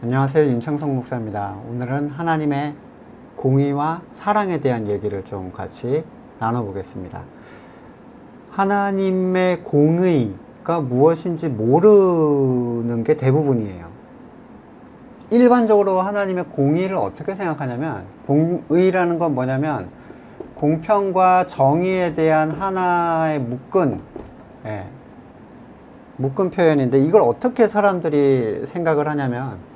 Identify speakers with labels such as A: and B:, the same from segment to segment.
A: 안녕하세요. 윤창성 목사입니다. 오늘은 하나님의 공의와 사랑에 대한 얘기를 좀 같이 나눠보겠습니다. 하나님의 공의가 무엇인지 모르는 게 대부분이에요. 일반적으로 하나님의 공의를 어떻게 생각하냐면, 공의라는 건 뭐냐면 공평과 정의에 대한 하나의 묶은 표현인데, 이걸 어떻게 사람들이 생각을 하냐면,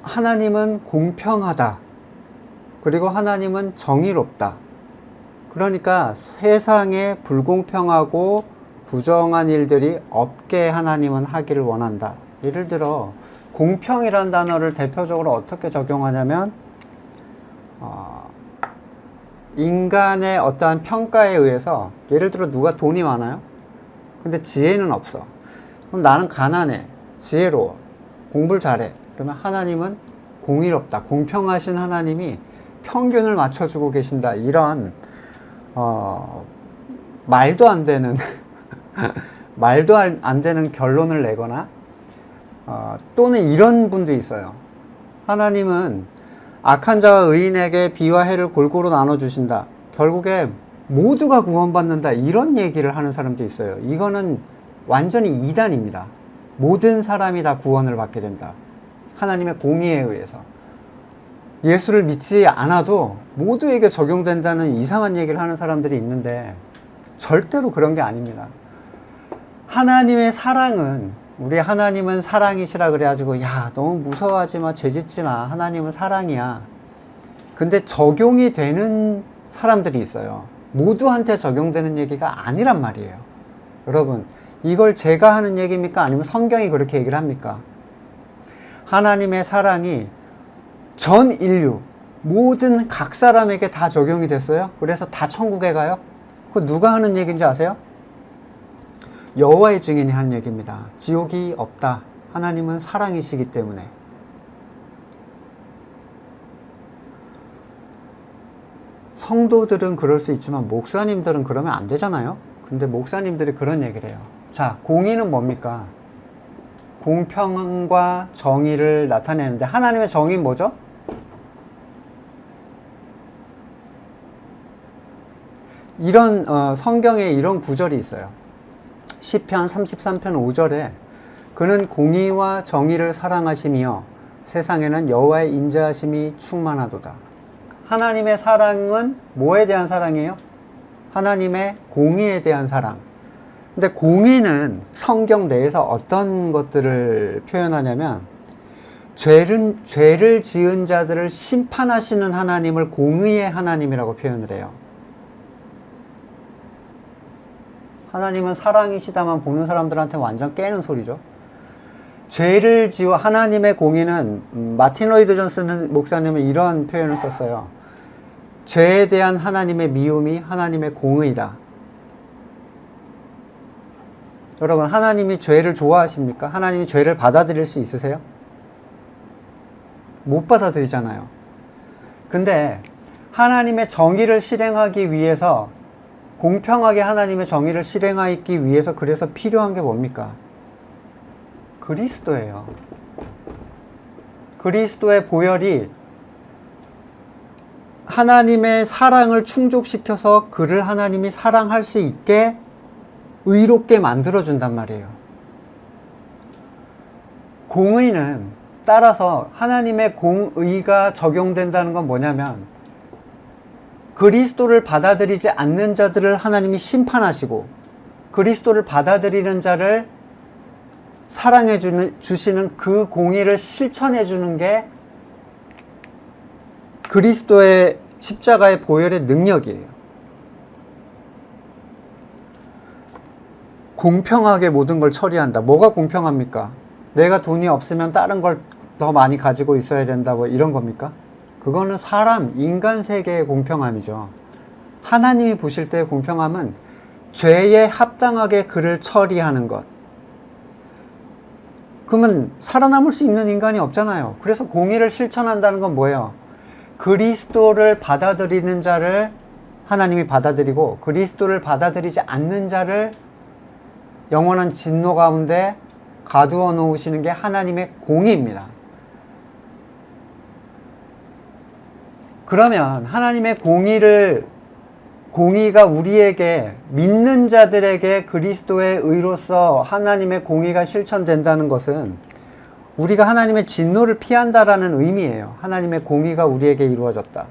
A: 하나님은 공평하다. 그리고 하나님은 정의롭다. 그러니까 세상에 불공평하고 부정한 일들이 없게 하나님은 하기를 원한다. 예를 들어 공평이라는 단어를 대표적으로 어떻게 적용하냐면, 인간의 어떠한 평가에 의해서, 예를 들어 누가 돈이 많아요? 근데 지혜는 없어. 그럼 나는 가난해, 지혜로워, 공부를 잘해. 그러면 하나님은 공의롭다, 공평하신 하나님이 평균을 맞춰주고 계신다. 이런 말도 안 되는 말도 안 되는 결론을 내거나, 또는 이런 분도 있어요. 하나님은 악한 자와 의인에게 비와 해를 골고루 나눠주신다. 결국에 모두가 구원받는다. 이런 얘기를 하는 사람도 있어요. 이거는 완전히 이단입니다. 모든 사람이 다 구원을 받게 된다. 하나님의 공의에 의해서. 예수를 믿지 않아도 모두에게 적용된다는 이상한 얘기를 하는 사람들이 있는데, 절대로 그런 게 아닙니다. 하나님의 사랑은, 우리 하나님은 사랑이시라 그래가지고 야 너무 무서워하지 마, 죄짓지 마, 하나님은 사랑이야. 근데 적용이 되는 사람들이 있어요. 모두한테 적용되는 얘기가 아니란 말이에요. 여러분, 이걸 제가 하는 얘기입니까? 아니면 성경이 그렇게 얘기를 합니까? 하나님의 사랑이 전 인류, 모든 각 사람에게 다 적용이 됐어요. 그래서 다 천국에 가요. 그거 누가 하는 얘기인지 아세요? 여호와의 증인이 하는 얘기입니다. 지옥이 없다. 하나님은 사랑이시기 때문에. 성도들은 그럴 수 있지만 목사님들은 그러면 안 되잖아요. 근데 목사님들이 그런 얘기를 해요. 자, 공의는 뭡니까? 공평과 정의를 나타내는데, 하나님의 정의는 뭐죠? 이런 성경에 이런 구절이 있어요. 시편 33편 5절에 그는 공의와 정의를 사랑하시며 세상에는 여호와의 인자하심이 충만하도다. 하나님의 사랑은 뭐에 대한 사랑이에요? 하나님의 공의에 대한 사랑. 근데 공의는 성경 내에서 어떤 것들을 표현하냐면, 죄를 지은 자들을 심판하시는 하나님을 공의의 하나님이라고 표현을 해요. 하나님은 사랑이시다만 보는 사람들한테 완전 깨는 소리죠. 죄를 지어, 하나님의 공의는, 마틴 로이드 존슨 목사님은 이런 표현을 썼어요. 죄에 대한 하나님의 미움이 하나님의 공의다. 여러분, 하나님이 죄를 좋아하십니까? 하나님이 죄를 받아들일 수 있으세요? 못 받아들이잖아요. 근데 하나님의 정의를 실행하기 위해서, 공평하게 하나님의 정의를 실행하기 위해서 그래서 필요한 게 뭡니까? 그리스도예요. 그리스도의 보혈이 하나님의 사랑을 충족시켜서 그를 하나님이 사랑할 수 있게 의롭게 만들어준단 말이에요. 공의는, 따라서 하나님의 공의가 적용된다는 건 뭐냐면, 그리스도를 받아들이지 않는 자들을 하나님이 심판하시고, 그리스도를 받아들이는 자를 사랑해 주시는 그 공의를 실천해 주는 게 그리스도의 십자가의 보혈의 능력이에요. 공평하게 모든 걸 처리한다. 뭐가 공평합니까? 내가 돈이 없으면 다른 걸 더 많이 가지고 있어야 된다, 뭐 이런 겁니까? 그거는 인간 세계의 공평함이죠. 하나님이 보실 때의 공평함은 죄에 합당하게 그를 처리하는 것. 그러면 살아남을 수 있는 인간이 없잖아요. 그래서 공의를 실천한다는 건 뭐예요? 그리스도를 받아들이는 자를 하나님이 받아들이고, 그리스도를 받아들이지 않는 자를 영원한 진노 가운데 가두어 놓으시는 게 하나님의 공의입니다. 그러면 하나님의 공의가 우리에게, 믿는 자들에게 그리스도의 의로서 하나님의 공의가 실천된다는 것은 우리가 하나님의 진노를 피한다라는 의미예요. 하나님의 공의가 우리에게 이루어졌다.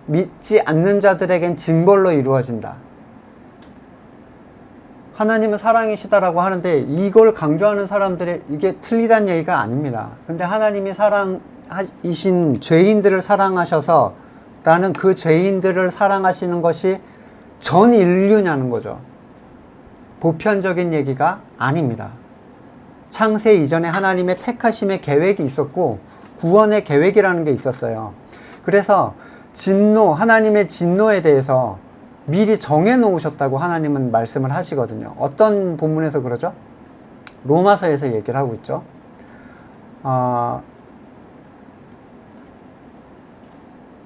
A: 믿지 않는 자들에겐 징벌로 이루어진다. 하나님은 사랑이시다라고 하는데 이걸 강조하는 사람들이 이게 틀리다는 얘기가 아닙니다. 근데 하나님이 사랑이신 죄인들을 사랑하셔서 라는 그 죄인들을 사랑하시는 것이 전 인류냐는 거죠. 보편적인 얘기가 아닙니다. 창세 이전에 하나님의 택하심의 계획이 있었고 구원의 계획이라는 게 있었어요. 그래서 하나님의 진노에 대해서 미리 정해 놓으셨다고 하나님은 말씀을 하시거든요. 어떤 본문에서 그러죠? 로마서에서 얘기를 하고 있죠.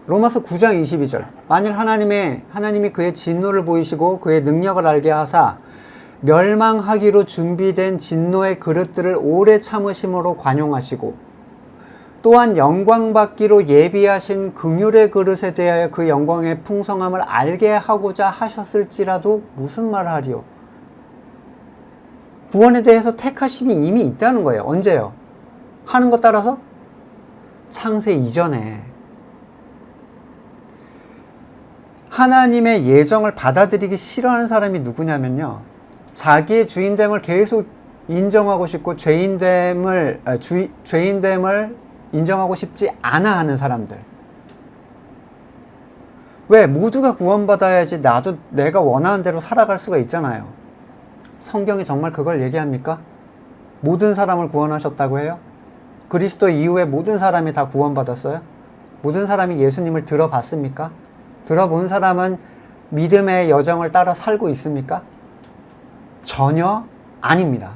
A: 로마서 9장 22절. 만일 하나님이 그의 진노를 보이시고 그의 능력을 알게 하사 멸망하기로 준비된 진노의 그릇들을 오래 참으심으로 관용하시고 또한 영광받기로 예비하신 긍휼의 그릇에 대하여 그 영광의 풍성함을 알게 하고자 하셨을지라도 무슨 말을 하리요? 구원에 대해서 택하심이 이미 있다는 거예요. 언제요? 하는 것 따라서? 창세 이전에. 하나님의 예정을 받아들이기 싫어하는 사람이 누구냐면요, 자기의 주인됨을 계속 인정하고 싶고 죄인됨을 인정하고 싶지 않아 하는 사람들. 왜? 모두가 구원받아야지 나도 내가 원하는 대로 살아갈 수가 있잖아요. 성경이 정말 그걸 얘기합니까? 모든 사람을 구원하셨다고 해요? 그리스도 이후에 모든 사람이 다 구원받았어요? 모든 사람이 예수님을 들어봤습니까? 들어본 사람은 믿음의 여정을 따라 살고 있습니까? 전혀 아닙니다.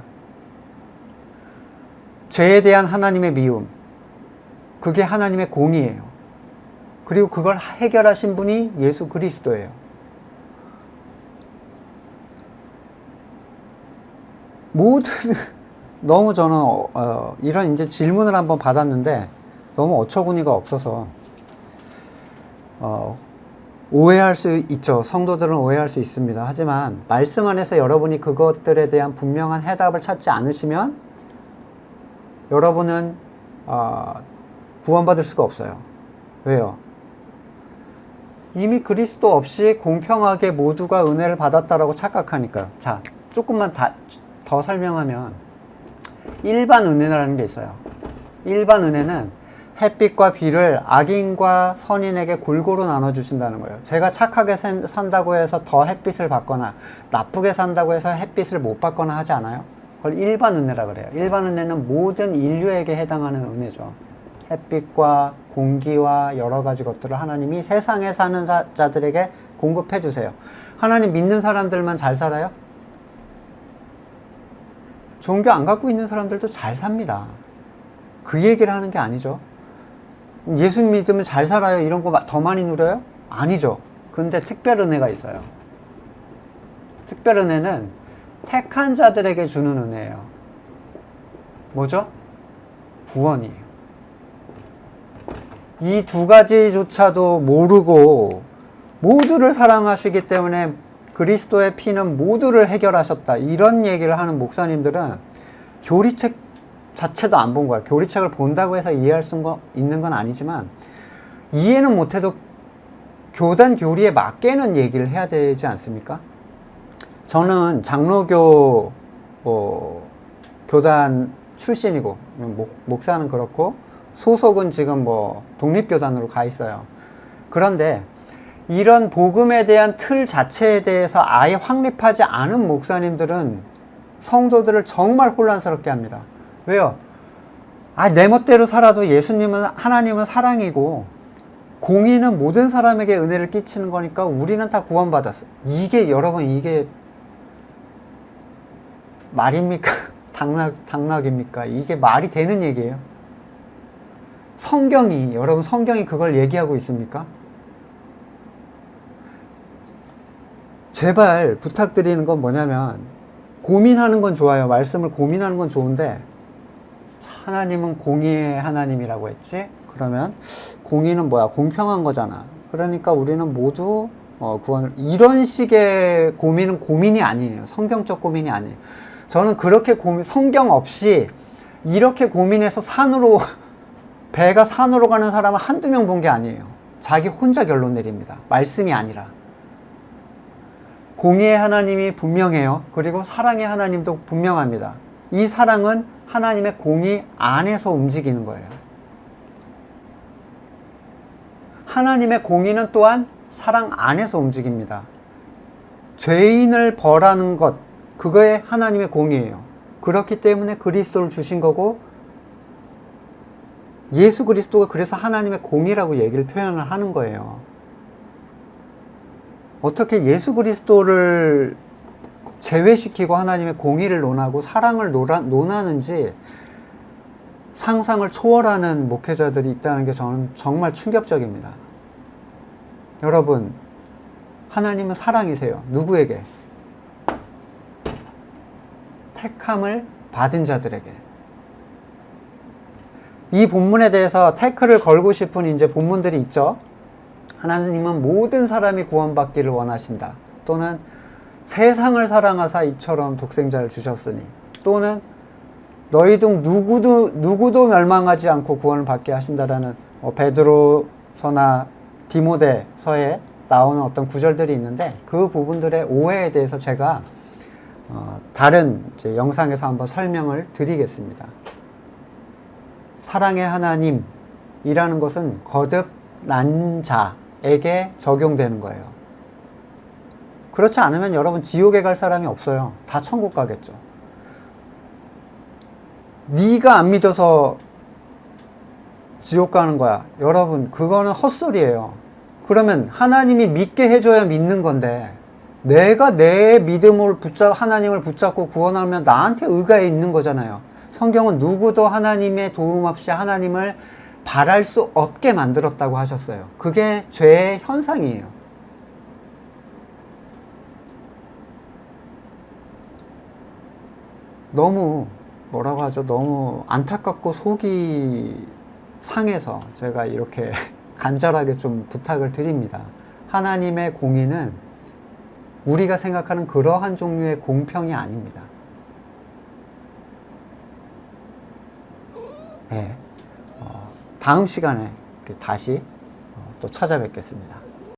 A: 죄에 대한 하나님의 미움, 그게 하나님의 공의예요. 그리고 그걸 해결하신 분이 예수 그리스도예요. 너무 저는 이런 이제 질문을 한번 받았는데 너무 어처구니가 없어서 오해할 수 있죠. 성도들은 오해할 수 있습니다. 하지만 말씀 안에서 여러분이 그것들에 대한 분명한 해답을 찾지 않으시면 여러분은 구원받을 수가 없어요. 왜요? 이미 그리스도 없이 공평하게 모두가 은혜를 받았다라고 착각하니까요. 자, 조금만 더 설명하면 일반 은혜라는 게 있어요. 일반 은혜는 햇빛과 비를 악인과 선인에게 골고루 나눠주신다는 거예요. 제가 착하게 산다고 해서 더 햇빛을 받거나 나쁘게 산다고 해서 햇빛을 못 받거나 하지 않아요? 그걸 일반 은혜라 그래요. 일반 은혜는 모든 인류에게 해당하는 은혜죠. 햇빛과 공기와 여러 가지 것들을 하나님이 세상에 사는 자들에게 공급해 주세요. 하나님 믿는 사람들만 잘 살아요? 종교 안 갖고 있는 사람들도 잘 삽니다. 그 얘기를 하는 게 아니죠. 예수 믿으면 잘 살아요, 이런 거 더 많이 누려요? 아니죠. 근데 특별 은혜가 있어요. 특별 은혜는 택한 자들에게 주는 은혜예요. 뭐죠? 구원이에요. 이 두 가지조차도 모르고 모두를 사랑하시기 때문에 그리스도의 피는 모두를 해결하셨다, 이런 얘기를 하는 목사님들은 교리책 자체도 안 본 거야. 교리책을 본다고 해서 이해할 수 있는 건 아니지만 이해는 못해도 교단 교리에 맞게는 얘기를 해야 되지 않습니까? 저는 장로교 교단 출신이고 목사는 그렇고 소속은 지금 독립교단으로 가 있어요. 그런데 이런 복음에 대한 틀 자체에 대해서 아예 확립하지 않은 목사님들은 성도들을 정말 혼란스럽게 합니다. 왜요? 내 멋대로 살아도 하나님은 사랑이고 공의는 모든 사람에게 은혜를 끼치는 거니까 우리는 다 구원받았어. 여러분, 이게 말입니까? 당락입니까? 이게 말이 되는 얘기예요? 여러분, 성경이 그걸 얘기하고 있습니까? 제발 부탁드리는 건 뭐냐면, 고민하는 건 좋아요. 말씀을 고민하는 건 좋은데, 하나님은 공의의 하나님이라고 했지? 그러면 공의는 뭐야? 공평한 거잖아. 그러니까 우리는 모두 구원을, 이런 식의 고민은 고민이 아니에요. 성경적 고민이 아니에요. 저는 그렇게 성경 없이 이렇게 고민해서 배가 산으로 가는 사람을 한두 명 본 게 아니에요. 자기 혼자 결론 내립니다. 말씀이 아니라. 공의의 하나님이 분명해요. 그리고 사랑의 하나님도 분명합니다. 이 사랑은 하나님의 공의 안에서 움직이는 거예요. 하나님의 공의는 또한 사랑 안에서 움직입니다. 죄인을 벌하는 것, 그거에 하나님의 공의예요. 그렇기 때문에 그리스도를 주신 거고, 예수 그리스도가 그래서 하나님의 공의라고 얘기를 표현을 하는 거예요. 어떻게 예수 그리스도를 제외시키고 하나님의 공의를 논하고 사랑을 논하는지 상상을 초월하는 목회자들이 있다는 게 저는 정말 충격적입니다. 여러분, 하나님은 사랑이세요. 누구에게? 택함을 받은 자들에게. 이 본문에 대해서 태클을 걸고 싶은 이제 본문들이 있죠. 하나님은 모든 사람이 구원받기를 원하신다. 또는 세상을 사랑하사 이처럼 독생자를 주셨으니. 또는 너희 중 누구도 멸망하지 않고 구원을 받게 하신다라는 베드로서나 디모데서에 나오는 어떤 구절들이 있는데, 그 부분들의 오해에 대해서 제가 다른 이제 영상에서 한번 설명을 드리겠습니다. 사랑의 하나님이라는 것은 거듭난 자에게 적용되는 거예요. 그렇지 않으면 여러분 지옥에 갈 사람이 없어요. 다 천국 가겠죠. 네가 안 믿어서 지옥 가는 거야. 여러분, 그거는 헛소리예요. 그러면 하나님이 믿게 해줘야 믿는 건데, 내가 내 믿음을 하나님을 붙잡고 구원하면 나한테 의가 있는 거잖아요. 성경은 누구도 하나님의 도움 없이 하나님을 바랄 수 없게 만들었다고 하셨어요. 그게 죄의 현상이에요. 너무 뭐라고 하죠? 너무 안타깝고 속이 상해서 제가 이렇게 간절하게 좀 부탁을 드립니다. 하나님의 공의는 우리가 생각하는 그러한 종류의 공평이 아닙니다. 네. 다음 시간에 우리 다시 또 찾아뵙겠습니다.